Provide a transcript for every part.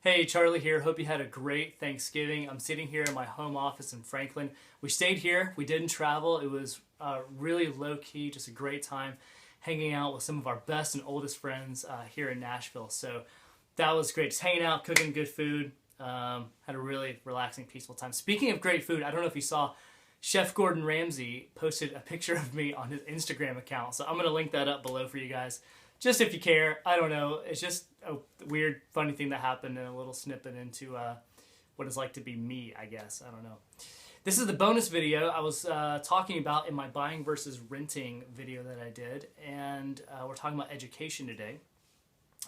Hey, Charlie here. Hope you had a great Thanksgiving. I'm sitting here in my home office in Franklin. We stayed here. We didn't travel. It was really low-key, just a great time hanging out with some of our best and oldest friends here in Nashville. So that was great. Just hanging out, cooking good food. Had a really relaxing, peaceful time. Speaking of great food, I don't know if you saw, Chef Gordon Ramsay posted a picture of me on his Instagram account. So I'm going to link that up below for you guys. Just if you care. I don't know. It's just a weird, funny thing that happened and a little snippet into what it's like to be me, I guess. I don't know. This is the bonus video I was talking about in my buying versus renting video that I did. And we're talking about education today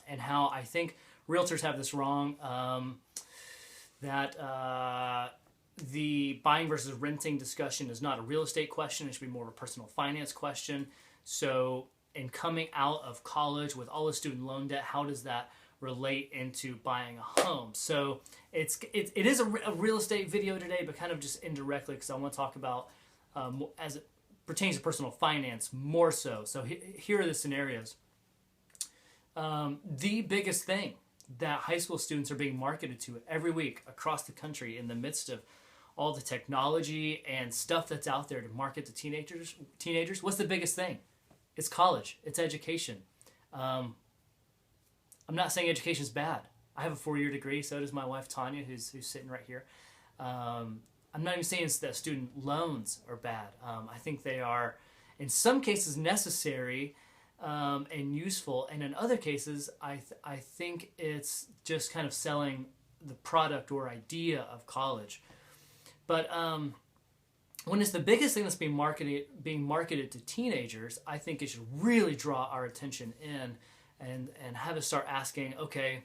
and how I think realtors have this wrong, that the buying versus renting discussion is not a real estate question. It should be more of a personal finance question. So in coming out of college with all the student loan debt, how does that relate into buying a home? So it is a real estate video today, but kind of just indirectly, because I want to talk about as it pertains to personal finance more so. So here are the scenarios. The biggest thing that high school students are being marketed to every week across the country in the midst of all the technology and stuff that's out there to market to teenagers, what's the biggest thing? It's college. It's education. I'm not saying education is bad. I have a 4-year degree. So does my wife, Tanya, who's sitting right here. I'm not even saying that student loans are bad. I think they are, in some cases, necessary and useful. And in other cases, I think it's just kind of selling the product or idea of college. But when it's the biggest thing that's being marketed to teenagers, I think it should really draw our attention in and have us start asking, okay,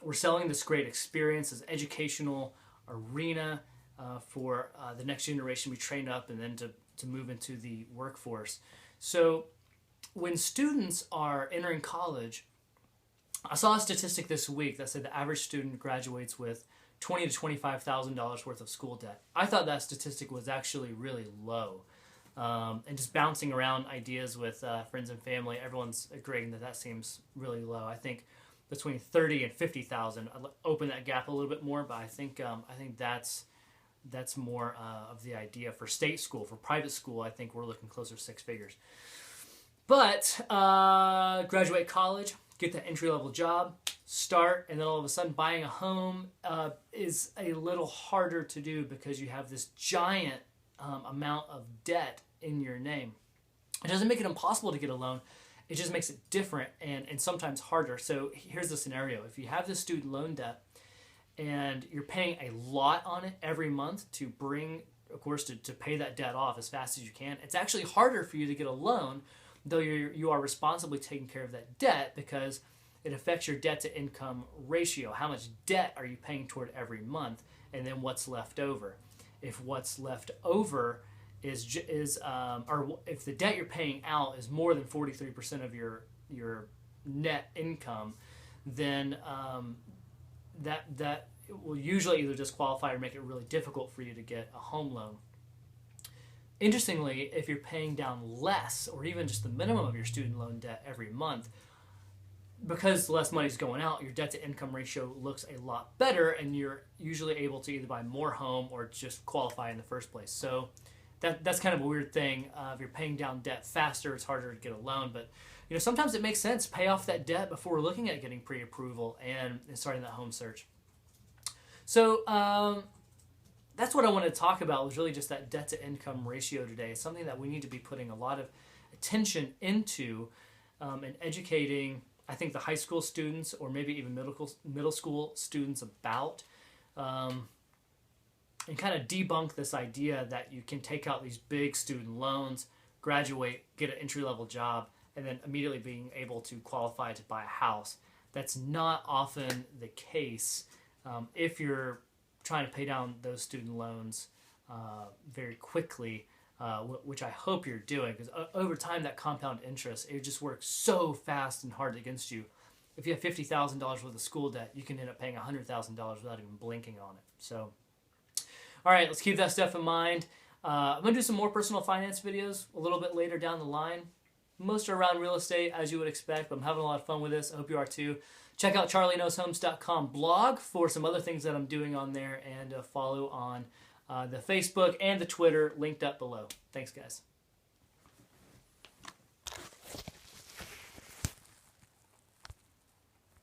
we're selling this great experience, this educational arena for the next generation to be trained up and then to move into the workforce. So when students are entering college, I saw a statistic this week that said the average student graduates with $20,000 to $25,000 worth of school debt. I thought that statistic was actually really low. And just bouncing around ideas with friends and family, everyone's agreeing that seems really low. I think between 30 and 50,000, I'd open that gap a little bit more, but I think that's more of the idea for state school. For private school, I think we're looking closer to 6 figures. But graduate college, get that entry-level job, start, and then all of a sudden buying a home is a little harder to do because you have this giant amount of debt in your name. It doesn't make it impossible to get a loan. It just makes it different and sometimes harder. So here's the scenario. If you have this student loan debt and you're paying a lot on it every month to bring, of course, to pay that debt off as fast as you can, it's actually harder for you to get a loan, though you are responsibly taking care of that debt, because it affects your debt to income ratio. How much debt are you paying toward every month, and then what's left over? If what's left over or if the debt you're paying out is more than 43% of your net income, then that will usually either disqualify or make it really difficult for you to get a home loan. Interestingly, if you're paying down less or even just the minimum of your student loan debt every month, because less money's going out, your debt to income ratio looks a lot better, and you're usually able to either buy more home or just qualify in the first place. So that's kind of a weird thing. If you're paying down debt faster, it's harder to get a loan. But sometimes it makes sense. Pay off that debt before looking at getting pre-approval and starting that home search. So that's what I wanted to talk about, was really just that debt to income ratio today. It's something that we need to be putting a lot of attention into and educating, I think, the high school students or maybe even middle school students about, and kind of debunk this idea that you can take out these big student loans, graduate, get an entry-level job, and then immediately being able to qualify to buy a house. That's not often the case if you're trying to pay down those student loans very quickly, which I hope you're doing, because over time that compound interest, it just works so fast and hard against you. If you have $50,000 worth of school debt, you can end up paying $100,000 without even blinking on it. So, all right, let's keep that stuff in mind. I'm going to do some more personal finance videos a little bit later down the line. Most are around real estate, as you would expect, but I'm having a lot of fun with this. I hope you are too. check out charlieknowshomes.com blog for some other things that I'm doing on there, and follow on the Facebook and the Twitter linked up below. Thanks, guys.